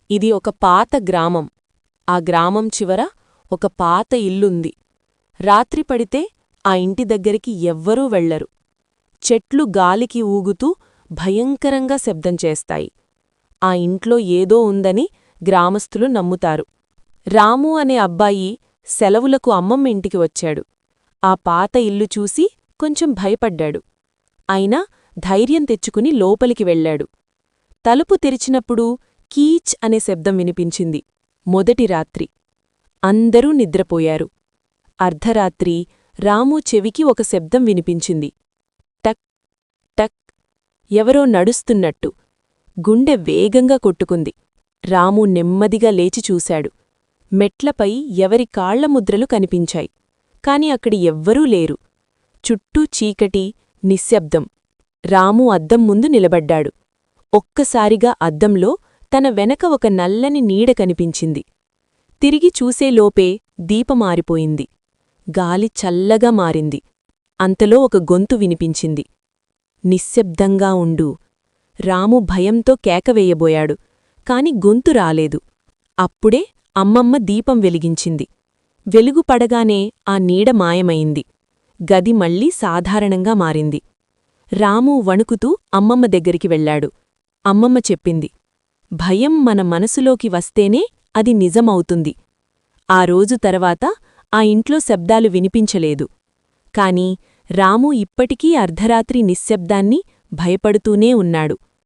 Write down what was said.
ఇది ఒక పాత గ్రామం. ఆ గ్రామం చివర ఒక పాత ఇల్లుంది. రాత్రి పడితే ఆ ఇంటి దగ్గరికి ఎవ్వరూ వెళ్లరు. చెట్లు గాలికి ఊగుతూ భయంకరంగా శబ్దం చేస్తాయి. ఆ ఇంట్లో ఏదో ఉందని గ్రామస్థులు నమ్ముతారు. రాము అనే అబ్బాయి సెలవులకు అమ్మమ్మ ఇంటికి వచ్చాడు. ఆ పాత ఇల్లు చూసి కొంచెం భయపడ్డాడు. అయినా ధైర్యం తెచ్చుకుని లోపలికి వెళ్లాడు. తలుపు తెరిచినప్పుడు కీచ్ అనే శబ్దం వినిపించింది. మొదటి రాత్రి. అందరూ నిద్రపోయారు. అర్ధరాత్రి రాము చెవికి ఒక శబ్దం వినిపించింది. టక్ టక్. ఎవరో నడుస్తున్నట్టు. గుండె వేగంగా కొట్టుకుంది. రాము నెమ్మదిగా లేచి చూశాడు. మెట్లపై ఎవరి కాళ్లముద్రలు కనిపించాయి. కాని అక్కడి ఎవ్వరూ లేరు. చుట్టూ చీకటి, నిశ్శబ్దం. రాము అద్దం ముందు నిలబడ్డాడు. ఒక్కసారిగా అద్దంలో తన వెనక ఒక నల్లని నీడ కనిపించింది. తిరిగి చూసేలోపే దీపమారిపోయింది. గాలి చల్లగా మారింది. అంతలో ఒక గొంతు వినిపించింది. నిశ్శబ్దంగా ఉండు. రాము భయంతో కేకవేయబోయాడు. కాని గొంతు రాలేదు. అప్పుడే అమ్మమ్మ దీపం వెలిగించింది. వెలుగు పడగానే ఆ నీడ మాయమైంది. గది మళ్లీ సాధారణంగా మారింది. రాము వణుకుతూ అమ్మమ్మ దగ్గరికి వెళ్లాడు. అమ్మమ్మ చెప్పింది, భయం మన మనసులోకి వస్తేనే అది నిజమవుతుంది. ఆ రోజు తర్వాత ఆ ఇంట్లో శబ్దాలు వినిపించలేదు. కాని రాము ఇప్పటికీ అర్ధరాత్రి నిశ్శబ్దాన్ని భయపడుతూనే ఉన్నాడు.